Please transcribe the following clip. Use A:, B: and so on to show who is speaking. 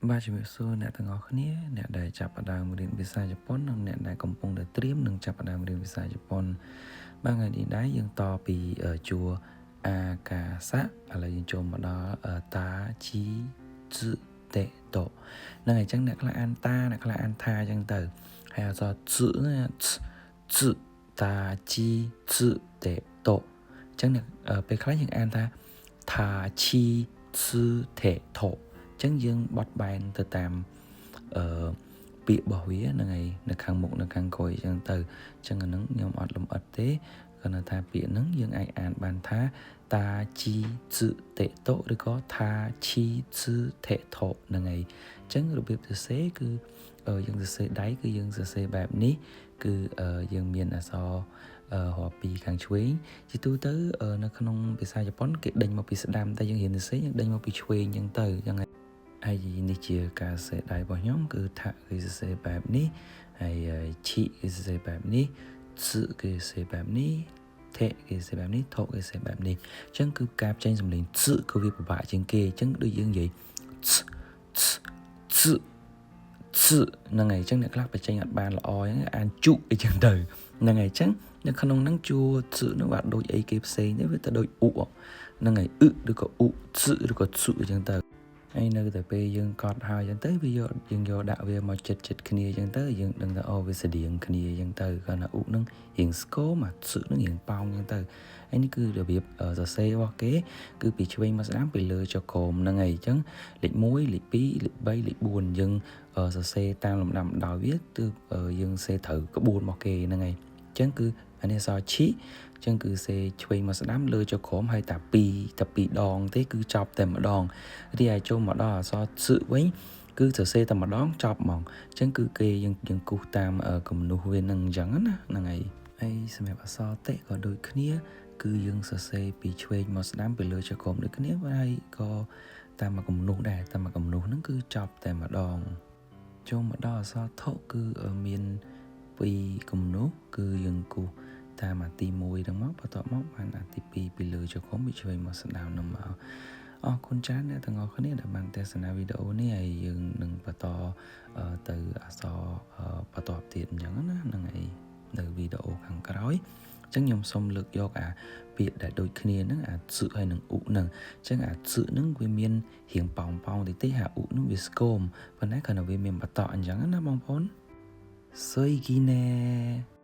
A: បាទជំរាបសួរអ្នកទាំងអស់គ្នាអ្នកដែលចាប់ផ្ដើមរៀនភាសាជប៉ុននិងអ្នកដែលកំពុងតែត្រៀមនឹងចាប់ផ្ដើមរៀនភាសាជប៉ុនបាទថ្ងៃនេះដែរយើងតពីជួរអាកាសៈឥឡូវយើងចូលមកដល់តាជីជឺតេតូហ្នឹងហើយអញ្ចឹងអ្នកខ្លះអានតាអ្នកខ្លះអានថាអញ្ចឹងទៅហើយអក្សរជឺជឺតាជីជឺតេតូអញ្ចឹងអ្នកពេលខ្លះយើងអានថាថាឈីជឺតេតូចឹងយើងបត់បែនទៅតាមពាក្យរបស់វាហ្នឹងហើយនៅខាងមុខនៅខាងក្រោយអញ្ចឹងទៅអញ្ចឹងអាហ្នឹងខ្ញុំអត់លំអិតទេគាត់ថាពាក្យហ្នឹងយើងអាចអានបានថាតាជីជឺតេតូឬក៏ថាឈីជឺតេតូហ្នឹងហើយអញ្ចឹងរបៀបសរសេរគឺយើងសរសេរដៃគឺយើងសរសេរបែបនេះគឺយើងមានអក្សររាប់ពីខាងឆ្វេងជាទូទៅនៅក្នុងភាសាជប៉ុនគេដេញមកពីស្ដាំតែយើងរៀនសរសេរយើងដេញមកពីឆ្វេងអញ្ចឹងទៅអញ្ចឹងហើយនេះជាការសរសេរដៃរបស់ខ្ញុំគឺថាគឺសរសេរបែបនេះហើយឈីគឺសរសេរបែបនេះជឺគឺសរសេរបែបនេះថេគឺសរសេរបែបនេះថោគឺសរសេរបែបនេះអញ្ចឹងគឺការចេញសំឡេងជឺគឺវាពិបាកជាងគេអញ្ចឹងដូចយើងនិយាយជឺហ្នឹងហើយអញ្ចឹងអ្នកខ្លះបញ្ចេញអត់បានល្អអញ្ចឹងអានជុអីចឹងទៅហ្នឹងហើយអញ្ចឹងនៅក្នុងហ្នឹងជួជឺនោះបាទដូចអីគេផ្សេងទេវាទៅដូចអ៊ុហ្នឹងហើយឬក៏អ៊ុជឺឬក៏ជឺអញ្ចឹងទៅហើយនៅតែពេលយើងកត់ហើយអញ្ចឹងទៅវាយើងយកដាក់វាមកចិត្តគ្នាអញ្ចឹងទៅយើងដឹងថាអូវាស្តៀងគ្នាអញ្ចឹងទៅគាត់ថាអ៊ុនឹងរៀងស្គមអាជឺនឹងរៀងប៉ោងអញ្ចឹងទៅហើយនេះគឺរបៀបសរសេររបស់គេគឺពីឆ្វេងមកស្ដាំពីលើចុះក្រោមហ្នឹងហើយអញ្ចឹងលេខ1លេខ2លេខ3លេខ4យើងសរសេរតាមលំដាប់ដោយវាគឺយើងសេត្រូវក្បួនរបស់គេហ្នឹងហើយអញ្ចឹងគឺអានេះអក្សរឈីអញ្ចឹងគឺសេឆ្វេងមកស្ដាំលើចុះក្រោមហើយតែ2ដងទេគឺចប់តែម្ដងរីឯចូលមកដល់អក្សរជឺវិញគឺសរសេរតែម្ដងចប់ហ្មងអញ្ចឹងគឺគេយើងគូសតាមគំនូសវានឹងអញ្ចឹងណាហ្នឹងហើយសម្រាប់អក្សរតេក៏ដូចគ្នាគឺយើងសរសេរពីឆ្វេងមកស្ដាំពីលើចុះក្រោមដូចគ្នាហើយក៏តាមគំនូសដែរតាមគំនូសហ្នឹងគឺចប់តែម្ដងចូលមកដល់អក្សរថុគឺមាន2គំនូសគឺយើងគូសតាមអាទី1ហ្នឹងមកបន្ទាប់មកបានអាទី2ពីលើចុះក្រោមពីឆ្វេងមកស្ដាំហ្នឹងមកអរគុណច្រើនអ្នកទាំងអស់គ្នាដែលបានទស្សនាវីដេអូនេះហើយយើងនឹងបន្តទៅអក្សរបន្ទាប់ទៀតអញ្ចឹងណាហ្នឹងហើយនៅវីដេអូខាងក្រោយអញ្ចឹងខ្ញុំសូមលើកយកអាពាក្យដែលដូចគ្នាហ្នឹងអាជឺហើយនឹងអ៊ុហ្នឹងអញ្ចឹងអាជឺហ្នឹងវាមានរៀងប៉ោងតិចទេអាអ៊ុហ្នឹងវាស្គមប៉ុន្តែគ្រាន់តែវាមានបន្តអញ្ចឹងណាបងប្អូនសុយគីណែ